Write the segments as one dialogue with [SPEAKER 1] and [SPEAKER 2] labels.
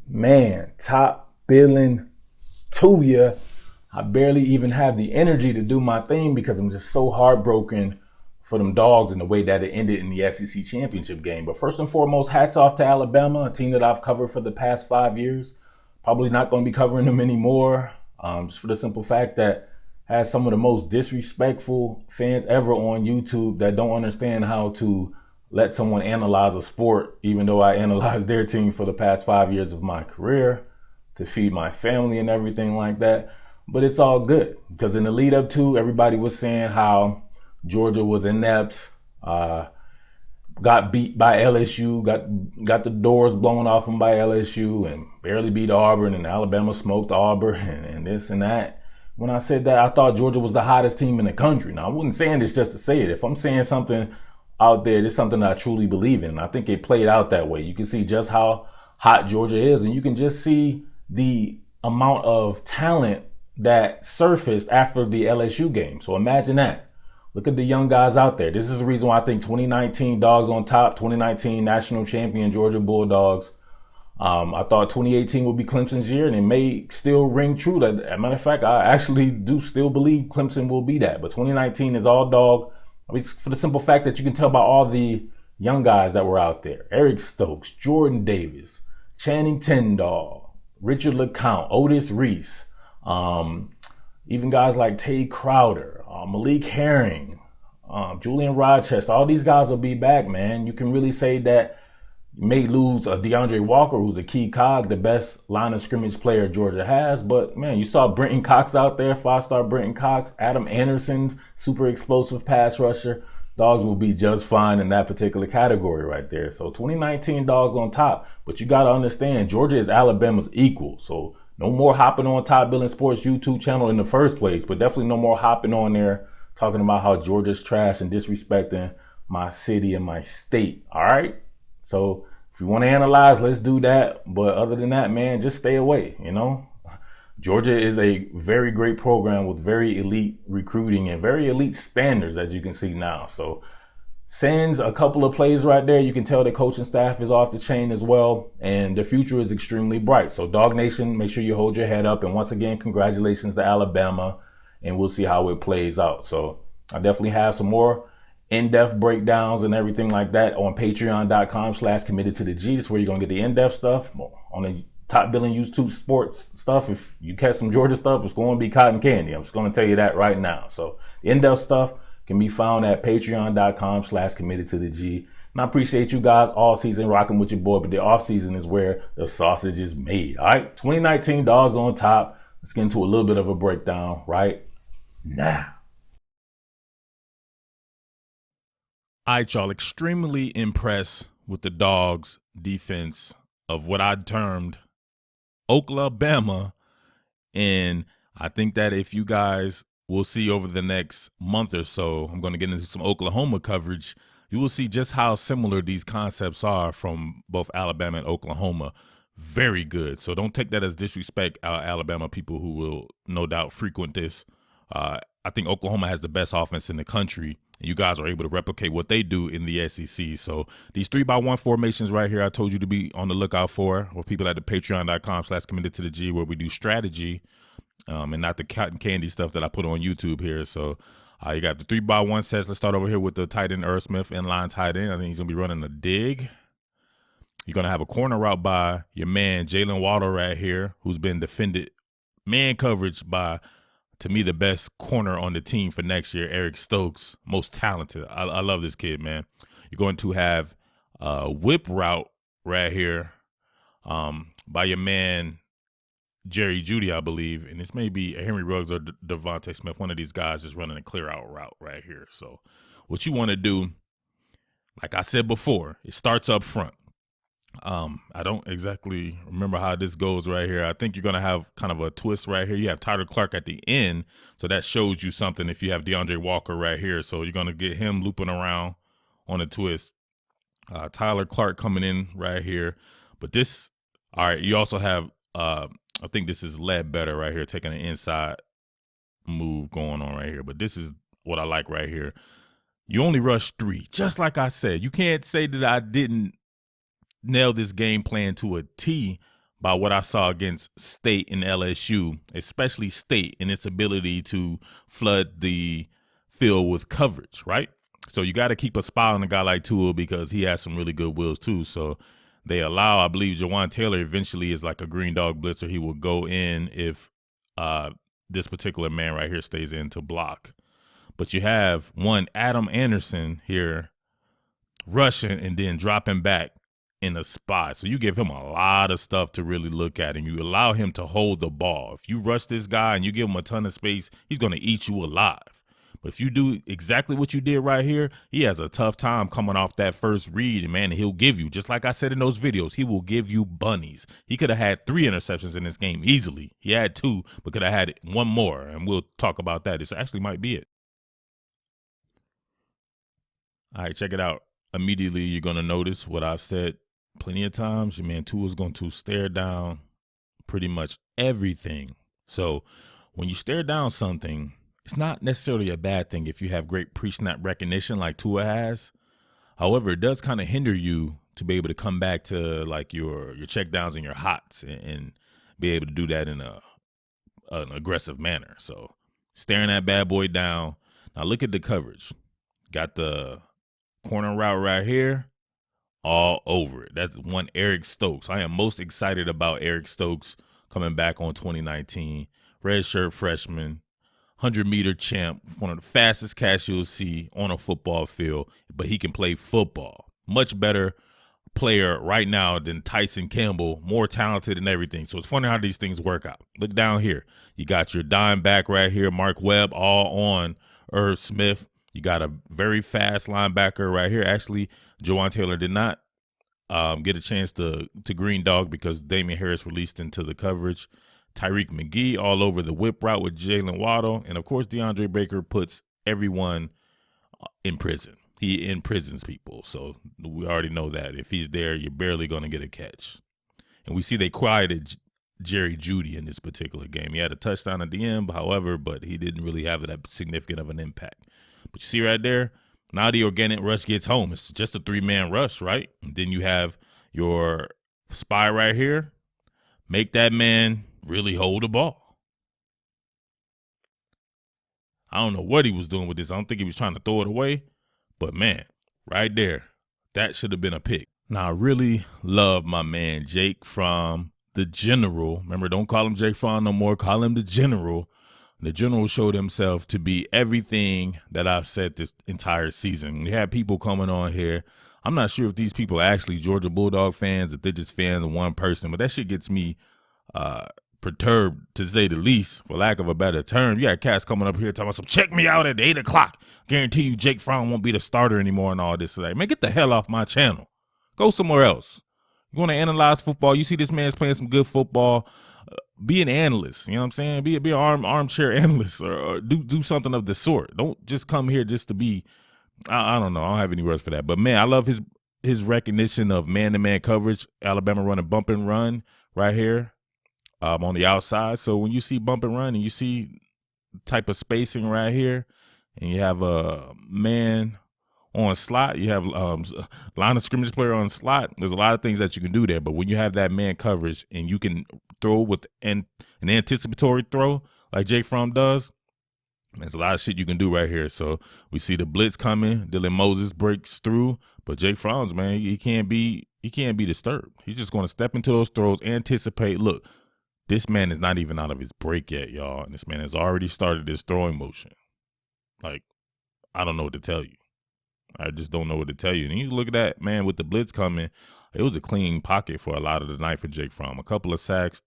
[SPEAKER 1] Man, top billing to you. I barely even have the energy to do my thing because I'm just so heartbroken for them Dogs and the way that it ended in the SEC championship game. But first and foremost, hats off to Alabama, a team that I've covered for the past 5 years. Probably not going to be covering them anymore, just for the simple fact that has some of the most disrespectful fans ever on YouTube that don't understand how to let someone analyze a sport, even though I analyzed their team for the past 5 years of my career to feed my family and everything like that. But it's all good because in the lead up to, everybody was saying how Georgia was inept, got beat by LSU, got the doors blown off them by LSU and barely beat Auburn, and Alabama smoked Auburn and this and that. When I said that, I thought Georgia was the hottest team in the country. Now, I wasn't saying this just to say it. If I'm saying something out there, it's something that I truly believe in. I think it played out that way. You can see just how hot Georgia is, and you can just see the amount of talent that surfaced after the LSU game. So imagine that. Look at the young guys out there. This is the reason why I think 2019 Dogs on top, 2019 national champion Georgia Bulldogs. I thought 2018 would be Clemson's year, and it may still ring true. That, as a matter of fact, I actually do still believe Clemson will be that. But 2019 is all dog. I mean, for the simple fact that you can tell by all the young guys that were out there. Eric Stokes, Jordan Davis, Channing Tindall, Richard LeCount, Otis Reese, even guys like Tay Crowder, Malik Herring, Julian Rochester. All these guys will be back, man. You can really say that you may lose a DeAndre Walker, who's a key cog, the best line of scrimmage player Georgia has. But, man, you saw Brenton Cox out there, five-star Brenton Cox, Adam Anderson, super explosive pass rusher. Dogs will be just fine in that particular category right there. So 2019 Dogs on top. But you got to understand, Georgia is Alabama's equal. So no more hopping on Top Billing Sports YouTube channel in the first place. But definitely no more hopping on there talking about how Georgia's trash and disrespecting my city and my state. All right? So if you want to analyze, let's do that. But other than that, man, just stay away, you know? Georgia is a very great program with very elite recruiting and very elite standards, as you can see now. So sends a couple of plays right there. You can tell the coaching staff is off the chain as well. And the future is extremely bright. So Dog Nation, make sure you hold your head up. And once again, congratulations to Alabama. And we'll see how it plays out. So I definitely have some more in-depth breakdowns and everything like that on patreon.com/committed to the G. That's where you're going to get the in-depth stuff. On the Top Billing YouTube sports stuff, if you catch some Georgia stuff, it's going to be cotton candy. I'm just going to tell you that right now. So the in-depth stuff can be found at patreon.com/committed to the G. And I appreciate you guys all season rocking with your boy, but the off season is where the sausage is made. All right. 2019 Dogs on top. Let's get into a little bit of a breakdown right now. All right, y'all, extremely impressed with the Dogs defense of what I termed Oklahoma. And I think that if you guys will see over the next month or so, I'm going to get into some Oklahoma coverage. You will see just how similar these concepts are from both Alabama and Oklahoma. Very good. So don't take that as disrespect, Alabama people who will no doubt frequent this. I think Oklahoma has the best offense in the country. And you guys are able to replicate what they do in the SEC. So these 3x1 formations right here, I told you to be on the lookout for, or people at the patreon.com/committed to the G, where we do strategy and not the cotton candy stuff that I put on YouTube here. So you got the 3x1 sets. Let's start over here with the tight end, Irv Smith, inline tight end. I think he's going to be running a dig. You're going to have a corner route by your man, Jalen Waddle right here, who's been defended man coverage by, to me, the best corner on the team for next year, Eric Stokes, most talented. I love this kid, man. You're going to have a whip route right here by your man, Jerry Jeudy, I believe. And this may be Henry Ruggs or Devontae Smith, one of these guys just running a clear out route right here. So what you want to do, like I said before, it starts up front. I don't exactly remember how this goes right here. I think you're going to have kind of a twist right here. You have Tyler Clark at the end, so that shows you something if you have DeAndre Walker right here. So you're going to get him looping around on a twist. Tyler Clark coming in right here. But this, all right, you also have, I think this is Ledbetter right here, taking an inside move going on right here. But this is what I like right here. You only rush 3, just like I said. You can't say that I didn't nail this game plan to a T,
[SPEAKER 2] by what I saw against State and LSU, especially State in its ability to flood the field with coverage, right? So you got to keep a spy on a guy like Tua because he has some really good wheels too. So they allow, I believe, Jawan Taylor eventually is like a green dog blitzer. He will go in if this particular man right here stays in to block. But you have one Adam Anderson here rushing and then dropping back in a spot. So you give him a lot of stuff to really look at, and you allow him to hold the ball. If you rush this guy and you give him a ton of space, he's going to eat you alive. But if you do exactly what you did right here, he has a tough time coming off that first read, and man, he'll give you, just like I said in those videos, he will give you bunnies. He could have had 3 interceptions in this game easily. He had 2, but could have had 1 more, and we'll talk about that. This actually might be it. All right, check it out. Immediately, you're going to notice what I've said plenty of times. Your man Tua is going to stare down pretty much everything. So when you stare down something, it's not necessarily a bad thing if you have great pre-snap recognition like Tua has. However, it does kind of hinder you to be able to come back to like your check downs and your hots and be able to do that in an aggressive manner. So staring that bad boy down. Now look at the coverage. Got the corner route right here, all over it. That's one Eric Stokes. I am most excited about Eric Stokes coming back on 2019. Red shirt freshman, 100-meter champ, one of the fastest cats you'll see on a football field, but he can play football. Much better player right now than Tyson Campbell, more talented and everything. So it's funny how these things work out. Look down here. You got your dime back right here, Mark Webb, all on Irv Smith. You got a very fast linebacker right here. Actually, Jawan Taylor did not get a chance to green dog because Damian Harris released into the coverage. Tyreek McGee all over the whip route with Jalen Waddle. And, of course, DeAndre Baker puts everyone in prison. He imprisons people. So we already know that. If he's there, you're barely going to get a catch. And we see they quieted Jerry Jeudy in this particular game. He had a touchdown at the end, however, but he didn't really have that significant of an impact. But you see right there, now the organic rush gets home. It's just a 3-man rush, right? And then you have your spy right here. Make that man really hold the ball. I don't know what he was doing with this. I don't think he was trying to throw it away. But, man, right there, that should have been a pick. Now, I really love my man Jake Fromm, the General. Remember, don't call him Jake Fromm no more. Call him the General. The General showed himself to be everything that I've said this entire season. We had people coming on here. I'm not sure if these people are actually Georgia Bulldog fans, if they're just fans of one person, but that shit gets me perturbed, to say the least, for lack of a better term. You got cats coming up here talking about some check me out at 8 o'clock. Guarantee you Jake Fromm won't be the starter anymore and all this. Like, man, get the hell off my channel. Go somewhere else. You want to analyze football? You see this man's playing some good football. Be an analyst, you know what I'm saying? Be an armchair analyst or do something of the sort. Don't just come here just to be, I don't know. I don't have any words for that. But, man, I love his recognition of man-to-man coverage. Alabama running bump and run right here on the outside. So when you see bump and run and you see type of spacing right here and you have a man on slot, you have line of scrimmage player on slot, there's a lot of things that you can do there. But when you have that man coverage and you can throw with an anticipatory throw like Jake Fromm does, there's a lot of shit you can do right here. So we see the blitz coming. Dylan Moses breaks through, but Jake Fromm's, man, he can't be disturbed. He's just going to step into those throws, anticipate. Look, this man is not even out of his break yet, y'all, and this man has already started his throwing motion. Like, I don't know what to tell you. I just don't know what to tell you. And you look at that, man, with the blitz coming, it was a clean pocket for a lot of the night for Jake Fromm. A couple of sacks,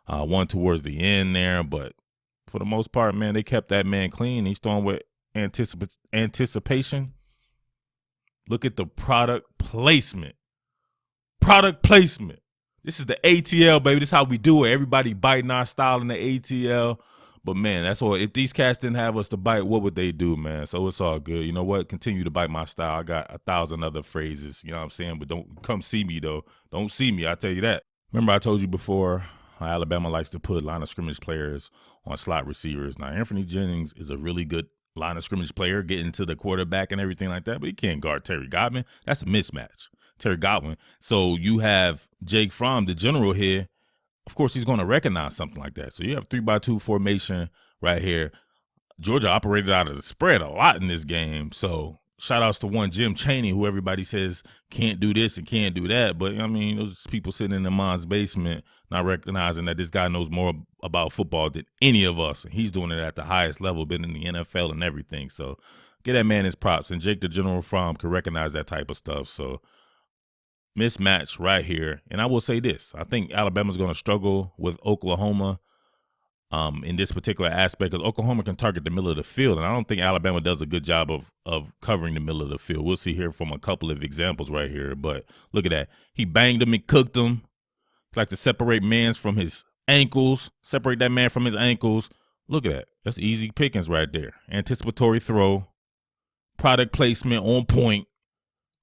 [SPEAKER 2] one towards the end there, but for the most part, man, they kept that man clean. He's throwing with anticipation. Look at the product placement. Product placement. This is the ATL, baby. This is how we do it. Everybody biting our style in the ATL. But, man, that's all. If these cats didn't have us to bite, what would they do, man? So it's all good. You know what? Continue to bite my style. I got 1,000 other phrases, you know what I'm saying? But don't come see me, though. Don't see me. I tell you that. Remember I told you before how Alabama likes to put line of scrimmage players on slot receivers. Now, Anthony Jennings is a really good line of scrimmage player, getting to the quarterback and everything like that, but he can't guard Terry Godwin. That's a mismatch. Terry Godwin. So you have Jake Fromm, the General here, of course, he's going to recognize something like that. So you have 3-by-2 formation right here. Georgia operated out of the spread a lot in this game. So shout outs to one Jim Chaney, who everybody says can't do this and can't do that. But, I mean, those people sitting in their mom's basement not recognizing that this guy knows more about football than any of us. And he's doing it at the highest level, been in the NFL and everything. So get that man his props. And Jake the General Fromm can recognize that type of stuff. So mismatch right here. And I will say this. I think Alabama's going to struggle with Oklahoma in this particular aspect, because Oklahoma can target the middle of the field, and I don't think Alabama does a good job of covering the middle of the field. We'll see here from a couple of examples right here, but look at that. He banged him and cooked him. He like to separate mans from his ankles, separate that man from his ankles. Look at that. That's easy pickings right there. Anticipatory throw, product placement on point,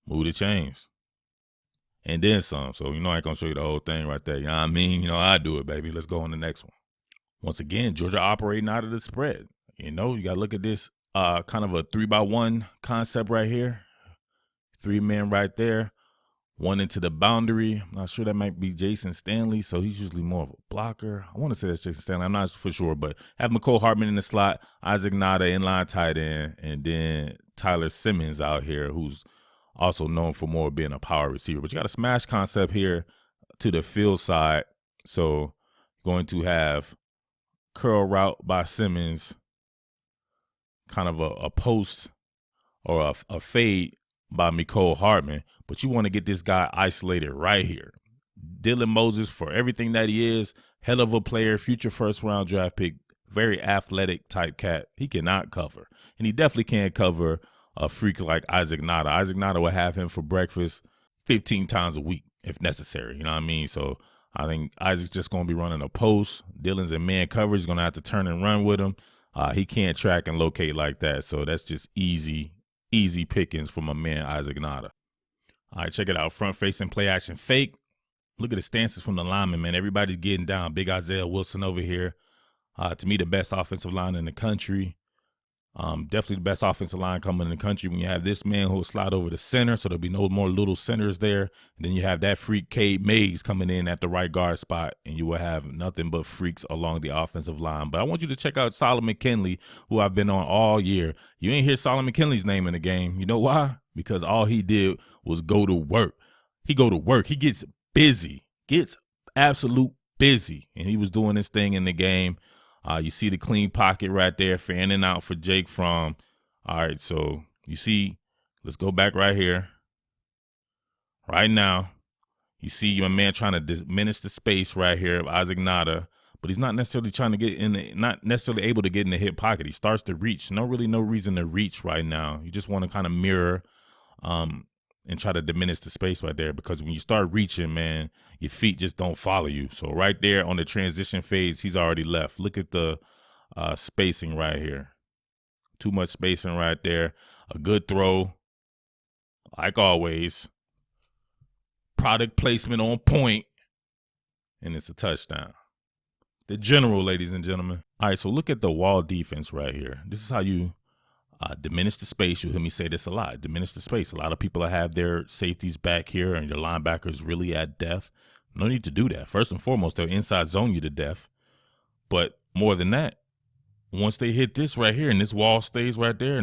[SPEAKER 2] move the chains, and then some. So, I ain't going to show you the whole thing right there. You know what I mean? I do it, baby. Let's go on the next one. Once again, Georgia operating out of the spread. You got to look at this kind of a 3-by-1 concept right here. 3 men right there. 1 into the boundary. I'm not sure, that might be Jason Stanley, so he's usually more of a blocker. I want to say that's Jason Stanley. I'm not for sure, but have McCole Hartman in the slot, Isaac Nada inline tight end, and then Tyler Simmons out here, who's also known for more being a power receiver. But you got a smash concept here to the field side. So going to have curl route by Simmons, kind of a post or a fade by McCole Hartman, but you want to get this guy isolated right here. Dylan Moses, for everything that he is, hell of a player, future first-round draft pick, very athletic type cat. He cannot cover, and he definitely can't cover a freak like Isaac Nada. Isaac Nada will have him for breakfast 15 times a week if necessary, you know what I mean? So I think Isaac's just going to be running a post. Dylan's in man coverage. He's going to have to turn and run with him. He can't track and locate like that. So that's just easy pickings from my man Isaac Nada. All right, check it out. Front facing play action fake. Look at the stances from the linemen, man. Everybody's getting down. Big Isaiah Wilson over here. To me, the best offensive line in the country. Definitely the best offensive line coming in the country when you have this man who will slide over the center, so there'll be no more little centers there. And then you have that freak Cade Mays coming in at the right guard spot, and you will have nothing but freaks along the offensive line. But I want you to check out Solomon Kinley, who I've been on all year. You ain't hear Solomon Kinley's name in the game. You know why? Because all he did was go to work. He go to work. He gets busy, gets absolute busy, and he was doing this thing in the game. You see the clean pocket right there, fanning out for Jake Fromm. All right, so you see, let's go back right here. Right now, you see your man trying to diminish the space right here of Isaac Nada, but he's not necessarily trying to get in, not necessarily able to get in the hip pocket. He starts to reach. No reason to reach right now. You just want to kind of mirror and try to diminish the space right there, because when you start reaching, man, your feet just don't follow you. So right there on the transition phase, he's already left. Look at the spacing right here. Too much spacing right there. A good throw, like always. Product placement on point, and it's a touchdown. The general, ladies and gentlemen. All right, so look at the wall defense right here. This is how you diminish the space. You'll hear me say this a lot. Diminish the space. A lot of people have their safeties back here and your linebackers really at depth. No need to do that. First and foremost, they'll inside zone you to death. But more than that, once they hit this right here and this wall stays right there,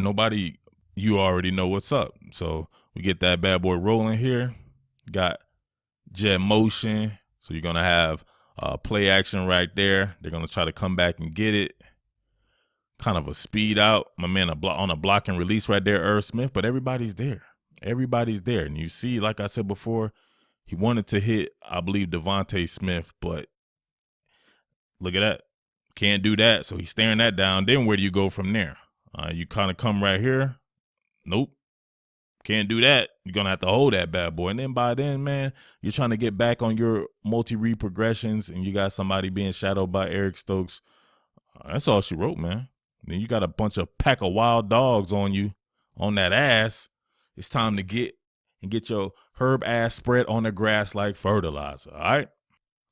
[SPEAKER 2] you already know what's up. So we get that bad boy rolling here. Got jet motion. So you're going to have play action right there. They're going to try to come back and get it. Kind of a speed out. My man on a block and release right there, Irv Smith, but everybody's there. Everybody's there. And you see, like I said before, he wanted to hit, I believe, Devontae Smith, but look at that. Can't do that. So he's staring that down. Then where do you go from there? You kind of come right here. Nope. Can't do that. You're going to have to hold that bad boy. And then by then, man, you're trying to get back on your multi-read progressions, and you got somebody being shadowed by Eric Stokes. That's all she wrote, man. Then you got a pack of wild dogs on you, on that ass. It's time to get your herb ass spread on the grass like fertilizer, all right?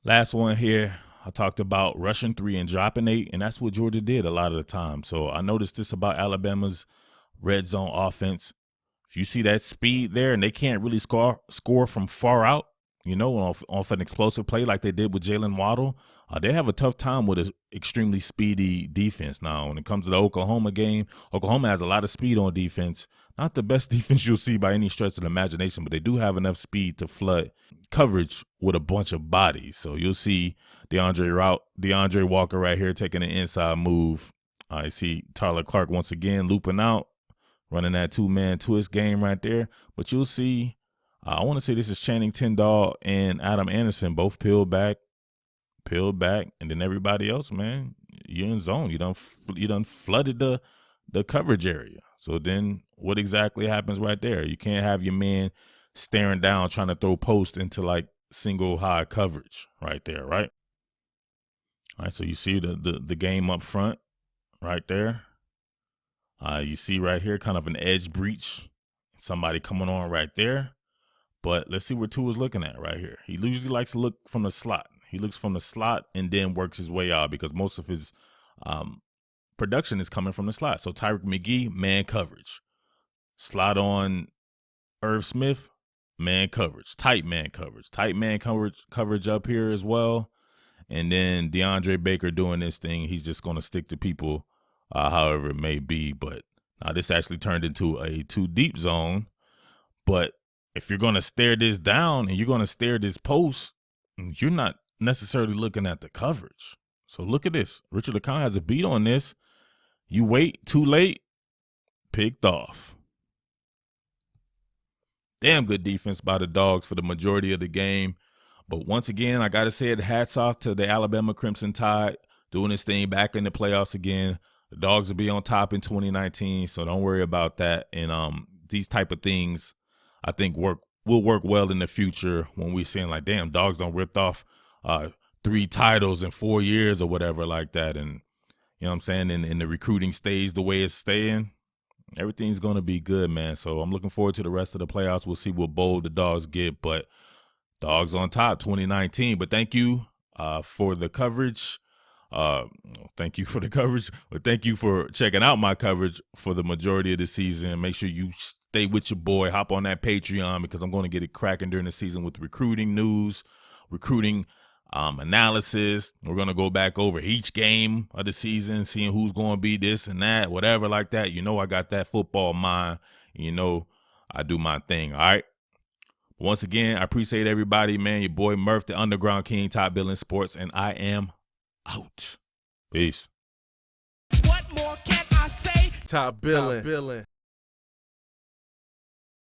[SPEAKER 2] Last one here, I talked about rushing 3 and dropping 8, and that's what Georgia did a lot of the time. So I noticed this about Alabama's red zone offense. If you see that speed there and they can't really score from far out, off an explosive play like they did with Jalen Waddle, they have a tough time with an extremely speedy defense. Now, when it comes to the Oklahoma game, Oklahoma has a lot of speed on defense. Not the best defense you'll see by any stretch of the imagination, but they do have enough speed to flood coverage with a bunch of bodies. So you'll see DeAndre Walker right here taking an inside move. I see Tyler Clark once again looping out, running that two-man twist game right there. But you'll see, I want to say this is Channing Tindall and Adam Anderson, both peeled back, and then everybody else, man, you're in zone. You done flooded the coverage area. So then what exactly happens right there? You can't have your man staring down trying to throw post into like single high coverage right there, right? All right, so you see the game up front right there. You see right here kind of an edge breach, somebody coming on right there. But let's see where Tua's looking at right here. He usually likes to look from the slot. He looks from the slot and then works his way out because most of his production is coming from the slot. So Tyreek McGee, man coverage. Slot on Irv Smith, man coverage. Tight man coverage up here as well. And then DeAndre Baker doing this thing. He's just going to stick to people however it may be. But now this actually turned into a too deep zone. But if you're going to stare this down and you're going to stare this post, you're not necessarily looking at the coverage. So look at this. Richard LeCounte has a beat on this. You wait too late, picked off. Damn good defense by the Dogs for the majority of the game. But once again, I got to say it, hats off to the Alabama Crimson Tide doing this thing back in the playoffs again. The Dogs will be on top in 2019, so don't worry about that. And these type of things I think will work well in the future when we're seeing like, damn, Dogs don't ripped off 3 titles in 4 years or whatever like that. And you know what I'm saying? And the recruiting stays the way it's staying. Everything's going to be good, man. So I'm looking forward to the rest of the playoffs. We'll see what bowl the Dogs get, but Dogs on top 2019. But thank you for the coverage. Thank you for the coverage. But thank you for checking out my coverage for the majority of the season. Make sure you stay with your boy. Hop on that Patreon because I'm going to get it cracking during the season with recruiting news, recruiting analysis. We're going to go back over each game of the season, seeing who's going to be this and that, whatever like that. You know I got that football mind. You know I do my thing, all right? Once again, I appreciate everybody, man. Your boy Murf, the Underground King, top billing sports, and I am out. Peace.
[SPEAKER 3] What more can I say? Top billing.